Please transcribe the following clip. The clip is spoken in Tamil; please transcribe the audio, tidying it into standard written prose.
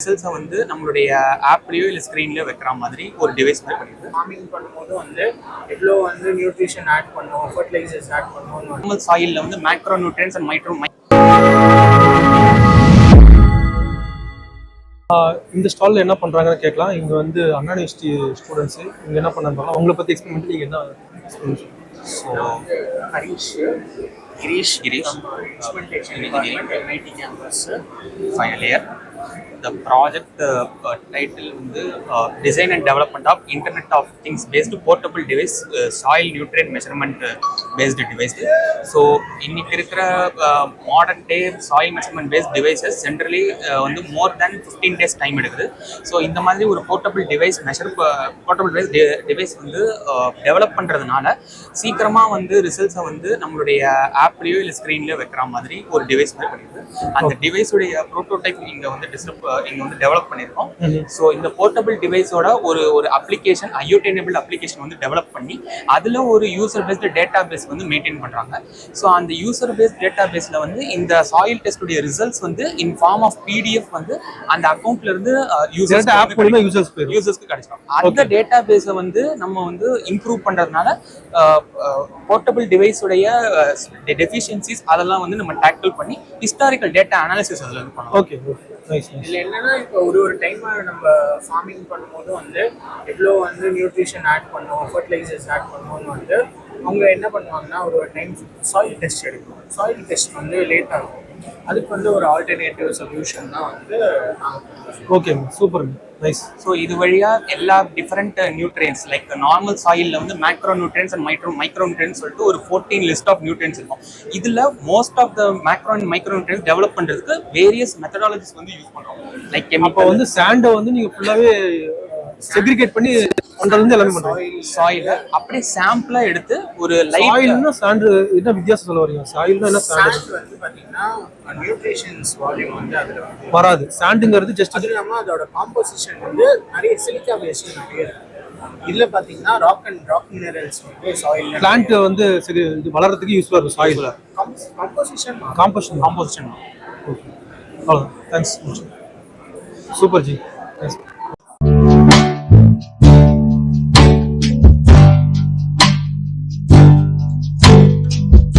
ரிசல்ட்ஸை வந்து நம்மளுடைய ஆப்லேயோ இல்லை ஸ்க்ரீன்லேயோ வைக்கிற மாதிரி ஒரு டிவைஸ் மாதிரி பண்ணிடுது. ஃபார்மிங் பண்ணும்போது வந்து எவ்வளோ வந்து நியூட்ரிஷன் ஆட் பண்ணுவோம், ஃபர்டிலைசர்ஸ் ஆட் பண்ணுவோம். நார்மல் சாயிலில் வந்து மேக்ரோ நியூட்ரியன்ஸ் அண்ட் மைக்ரோ இந்த ஸ்டாலில் என்ன பண்ணுறாங்கன்னு கேட்கலாம். இங்கே வந்து அண்ணா யூனிவர்சிட்டி ஸ்டூடெண்ட்ஸு இங்கே என்ன பண்ணாங்க அவங்கள பற்றி எக்ஸ்பிளைன் பண்ணிட்டு நீங்கள் என்ன explain Harish instrumentation department MIT campus final year. The project title வந்து design and development of internet of things based portable device, soil nutrient measurement based device. So இன்னைக்கு இருக்கிற modern day soil measurement based devices generally வந்து more than 15 days time எடுக்குது. ஸோ இந்த மாதிரி ஒரு portable device device வந்து டெவலப் பண்ணுறதுனால சீக்கிரமாக வந்து ரிசல்ட்ஸை வந்து நம்மளுடைய ஆப்லேயோ இல்லை ஸ்க்ரீன்லேயோ வைக்கிற மாதிரி ஒரு டிவைஸ் மாதிரி பண்ணிடுது. அந்த டிவைஸுடைய ப்ரோட்டோடைப் இங்கே வந்து இங்கே வந்து டெவலப் பண்ணியிருக்கோம். ஸோ இந்த போர்ட்டபிள் டிவைஸோட ஒரு அப்ளிகேஷன் IoT-enabled அப்ளிகேஷன் வந்து டெவலப் பண்ணி அதில் ஒரு யூசர் பேஸ்டு டேட்டா பேஸ் வந்து மெயின்டைன் பண்ணுறாங்க. ஸோ அந்த யூசர் பேஸ்ட் டேட்டா பேஸில் வந்து இந்த சாயில் டெஸ்டுடைய ரிசல்ட்ஸ் வந்து இன் ஃபார்ம் ஆஃப் PDF வந்து அந்த அக்கௌண்ட்ல இருந்து யூசர்ஸ்க்கு கிடைச்சிடும். அந்த டேட்டா பேஸை வந்து நம்ம வந்து இம்ப்ரூவ் பண்ணுறதுனால போர்ட்டபிள் டிவைஸுடைய டெஃபிஷியன்சிஸ் அதெல்லாம் வந்து நம்ம டேக்கிள் பண்ணி ஹிஸ்டாரிக்கல் டேட்டா அனாலிசிஸ் அதில் வந்து பண்ணலாம். ஓகே. இதில் என்னன்னா இப்போ ஒரு டைம் நம்ம ஃபார்மிங் பண்ணும்போது வந்து எவ்வளோ வந்து நியூட்ரிஷன் ஆட் பண்ணுவோம், ஃபர்டிலைசர்ஸ் ஆட் பண்ணுவோம்னு வந்து அவங்க என்ன பண்ணுவாங்கன்னா ஒரு டைம் சாயில் டெஸ்ட் எடுக்கணும். சாயில் டெஸ்ட் வந்து லேட் ஆகும். அதுக்கு வந்து ஒரு ஆல்டர்னேட்டிவ் சொல்யூஷன் தான் வந்து ஓகே சூப்பர் நைஸ். ஸோ இது வழியாக எல்லா டிஃப்ரெண்ட் நியூட்ரியன்ஸ் லைக் நார்மல் சாயிலில் வந்து macro nutrients and micro nutrients சொல்லிட்டு ஒரு 14 லிஸ்ட் ஆஃப் நியூட்ரியன்ஸ் இருக்கும். இதில் most of the macro and micro nutrients develop பண்ணுறதுக்கு வேரியஸ் மெத்தடாலஜிஸ் வந்து யூஸ் பண்ணுறோம். லைக் அப்போ வந்து சாண்டை வந்து நீங்கள் ஃபுல்லாகவே செக்ரிகேட் பண்ணி பண்றது எல்லாமே பண்றோம். சாயில அப்படியே சாம்பிளா எடுத்து ஒரு சாயில்னா சாண்ட் என்ன வித்தியாசம் சொல்ல வரீங்க? சாயில்னா என்ன சாண்ட் வந்து பாத்தீங்கன்னா நியூட்ரிஷன்ஸ் வால்யூம் வந்து அதுல வராது. சாண்ட்ங்கிறது ஜஸ்ட் அது இல்லாம அதோட காம்போசிஷன் வந்து நிறைய சிலிக்கா பேஸ்ட் நிறைய இருக்கு. இதுல பாத்தீங்கன்னா ராக் மினரல்ஸ் வந்து சாயில் பிளான்ட் வந்து சரி இது வளர்றதுக்கு யூஸ்ஃபுல்லா இருக்கும். சாயில்ல காம்போசிஷன் ஓகே. அவ்வளவுதான். தேங்க்ஸ். Super G.